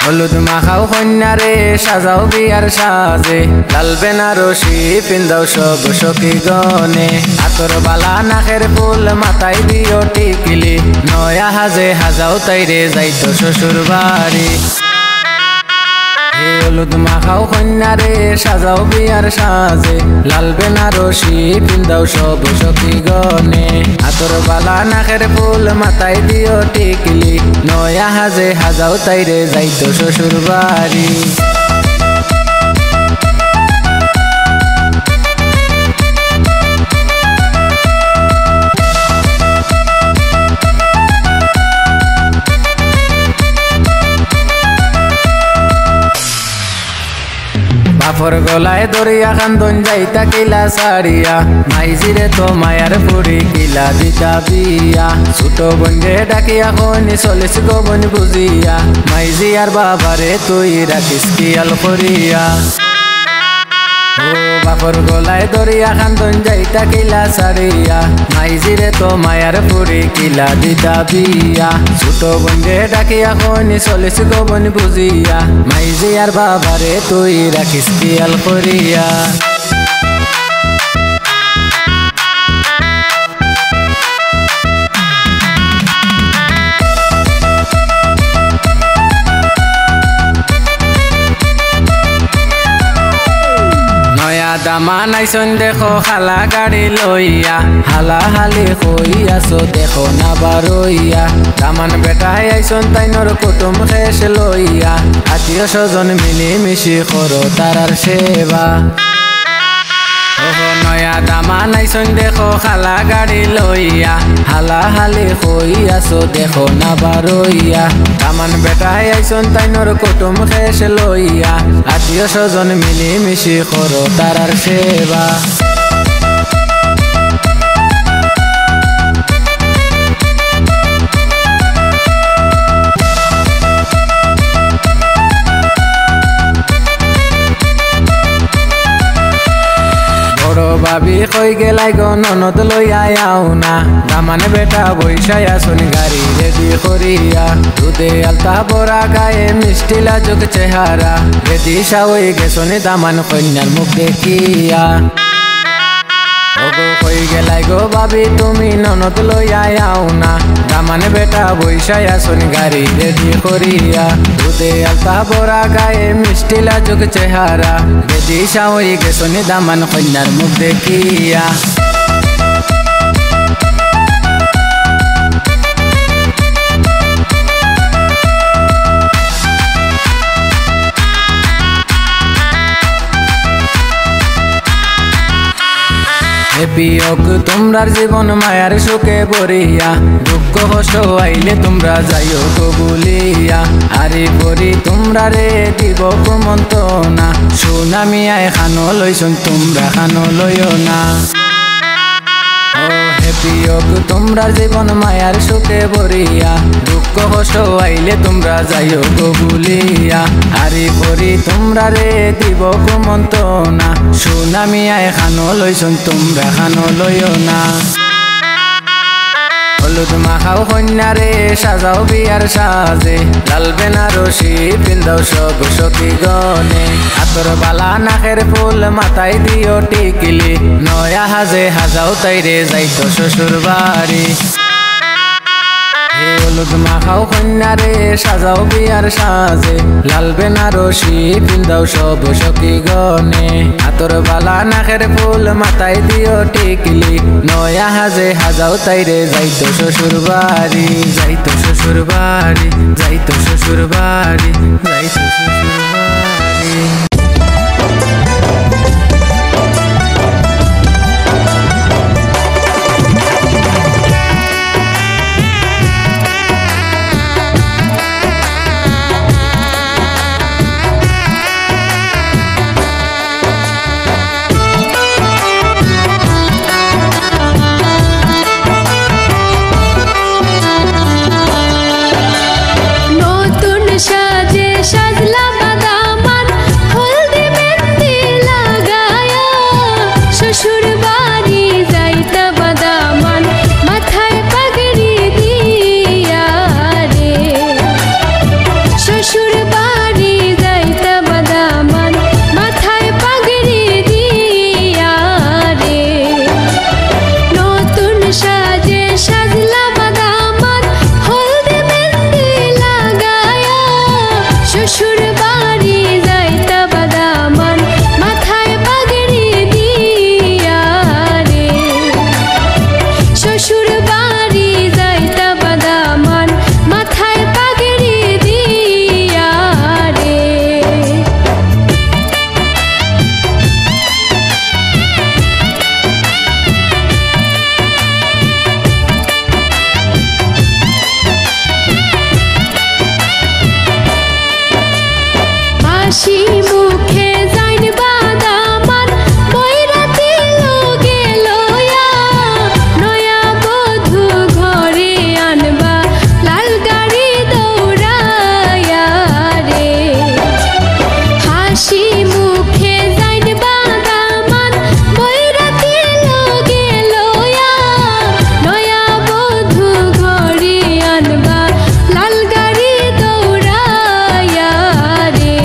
হলুদ মাখাও কন্যারে সাজাও বিয়ার সাজে লাল বেনারসি পিন্দাও সব সখী গনে আতর বালা নাকের ফুল মাথায় দিও টিকিলি নয়া হাজে হাজাও তাইরে যাইতো শ্বশুর বাড়ি হলুদ মাখাও কন্যারে সাজাও বিয়ার সাজে লাল বেনারসি পিন্দাও সব সখী গনে আতর বালা নাকের ফুল মাথায় দিও টিকলি নয়া হাজে হাজাও তাইরে যাইতো শ্বশুর বাড়ি বাপর গলায় দরিয়া কান্দন যাইতা কিলা সারিয়া মাইজিরে তো মায়ার পুরি কিলা দিতা বিয়া ছোট বন্ধে ডাকিয়া খনি চলিস গোবন বুঝিয়া মাইজি আর বাবারে তুই রাখিস কিয়াল করিয়া বাপর গলায় দরিয়া কান্দন যাইতা কিলা সারিয়া মাইজিরে তো মায়ার পুরি কিলা দিতা বিয়া ছোট বন্ধে ডাকিয়া খনি চলিস গোবন বুঝিয়া মাইজি আর বাবারে তুই রাখিস কিয়াল করিয়া দামা নাইছন দেখো খালা গাড়ি লইয়া হালা হালি কইয়াছো দেখো না বারইয়া দামান বেটাই আইছন তাইনর কুটুম খেস লইয়া আত্মীয় স্বজন মিলি মিশি করো তারার সেবা নয়া দামা নাইছন দেখো খালা গাড়ি লইয়া হালা হালি কইয়াছো দেখো না বারইয়া দামান বেটাই আইছন তাইনর কুটুম খেস লইয়া আত্মীয় স্বজন মিলি মিশি করো তারার সেবা ভাবি কই গেলাই গো ননদ লইয়া আও না দামান বেটা বৈশাই আসুন গাড়ি রেডি করিয়া দুধে আলতা বড়া গায়ে মিষ্টি লাজুক চেহারা রেডি সাওই গেছনি দামান কন্যার মুখ দেখিয়া কই গেলাই গো ভাবি তুমি ননদ লইয়া আও না দামান বেটা বৈশাই আসুন গাড়ি রেডি করিয়া দুধে আলতা বড়া গায়ে মিষ্টি লাজুক চেহারা রেডি সাওই গেছনি দামান কন্যার মুখ দেখিয়া বিয়োগ তোমরার জীবন মায়ার সুখে ভরিয়া দুঃখ কষ্ট আইলে তোমরা যাইও গো বলিয়া আরে পরি তোমরা রে দিব কুমন্তনা সুনামিয়ায় খানো লইছন তোমরা খানো লইও না বিয়োগ তোমরা জীবন মায়ার সুখে ভরিয়া দুঃখ কষ্ট আইলে তোমরা যাইও গো বলিয়া আরে পরি তোমরা রে দিব কুমন্তনা সুনামিয়ায় খানো লইছন তোমরা খানো লইও না হলুদ মাখাও কন্যারে সাজাও বিয়ার সাজে লাল বেনারসি পিন্দাও সব সখী গনে আতর বালা নাকের ফুল মাথায় দিও টিকিলি নয়া হাজে হাজাও তাইরে যাইতো শ্বশুর বাড়ি হলুদ মাখাও কন্যারে সাজাও বিয়ার সাজে লাল বেনারসি পিন্দাও সব সখী গনে আতর বালা নাকের ফুল মাথায় দিও টিকলি নয়া হাজে হাজাও তাইরে যাইতো শ্বশুর বাড়ি যাইতো শ্বশুর বাড়ি যাইতো শ্বশুর বাড়ি যাইতো শ্বশুর বাড়ি সাজে সাজলা বাদামান হাসি মুখে যাইন বাদামান বৈরাতি লোগে লয়া নয়া বধূ ঘরে আনবা লাল গাড়ি দৌড়ায়া রে হাসি মুখে যাইন বাদামান বৈরাতি লোগে লয়া নয়া বধূ ঘরে আনবা লাল গাড়ি দৌড়ায়া রে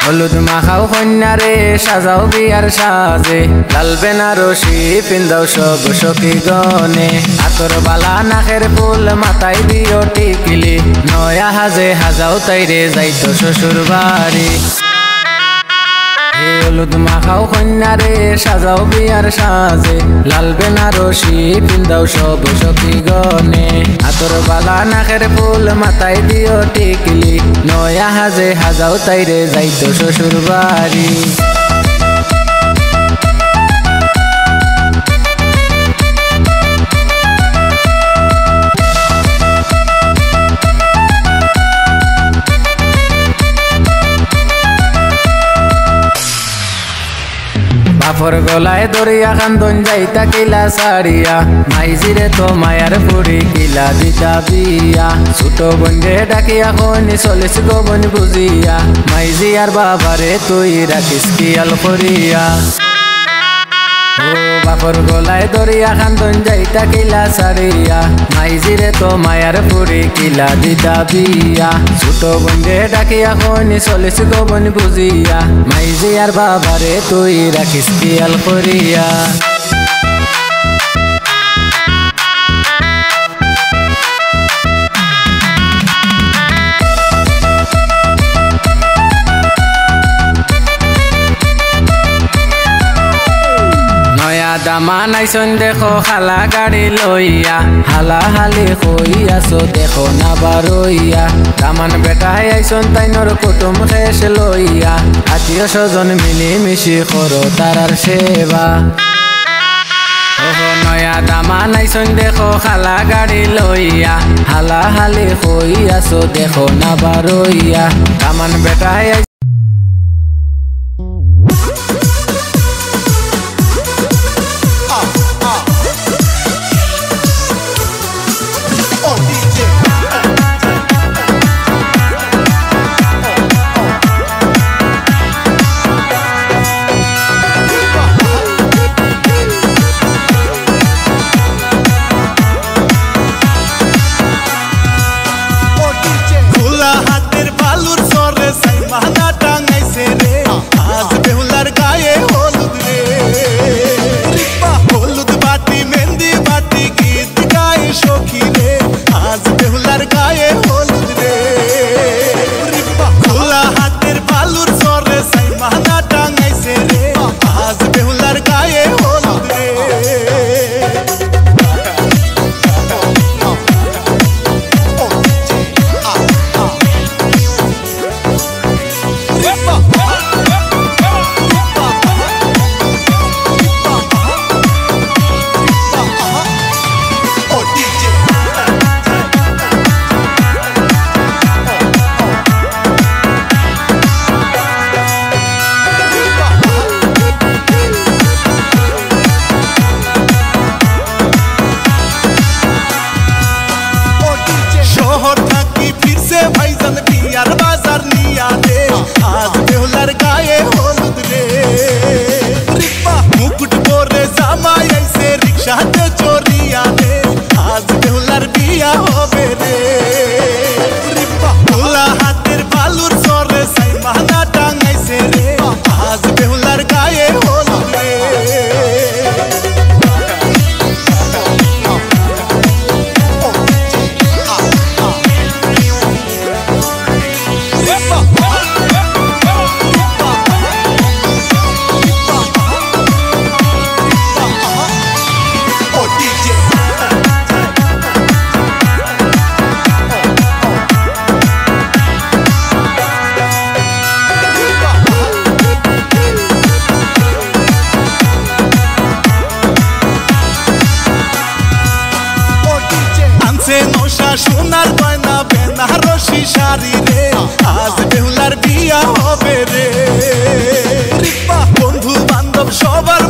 হলুদ মাখাও কন্যারে সাজাও বিয়ার সাজে লাল বেনারসি পিন্দাও সব সখী গনে আতর বালা নাকের ফুল মাথায় দিও টিকলি নয়া হাজে হাজাও তাইরে যাইতো শ্বশুর বাড়ি হলুদ মাখাও কন্যারে সাজাও বিয়ার সাজে লাল বেনারসি পিন্দাও সব সখী গনে আতর বালা নাকের ফুল মাথায় দিও টিকলি নয়া হাজে হাজাও তাইরে যাইতো শ্বশুর বাড়ি বাপর গলায় দরিয়া কান্দন যাইতা কিলা সারিয়া মাইজিরে তো মায়ার পুরি কিলা দিতা বিয়া ছোট বন্ধে ডাকিয়া খনি চলিস গবন বুঝিয়া মাইজি আর বাবারে তুই রাখিস কিয়াল করিয়া ও বাপর গলায় দরিয়া কান্দন যাইতা কিলা সারিয়া মাইজিরে তো মায়ার পুরি কিলা দিতা বিয়া ছোট বন্ধে ডাকিয়া খনি চলিস গবন বুঝিয়া মাইজি আর বাবারে তুই রাখিস কিয়াল করিয়া দামা নাইছন দেখো খালা গাড়ি লইয়া হালা হালি কইয়াছো দেখো না বারইয়া দামান বেটাই আইছন তাইনর কুটুম খেস লইয়া আত্মীয় স্বজন মিলি মিশি করো তারার সেবা নয়া দামা নাইছন দেখো খালা গাড়ি লইয়া হালা হালি কইয়াছো দেখো না বারইয়া দামান বেটাই সোনার গয়না বেনারসি শাড়ি রে আজ বেহুলার বিয়া হবে রে বন্ধু বান্ধব সবার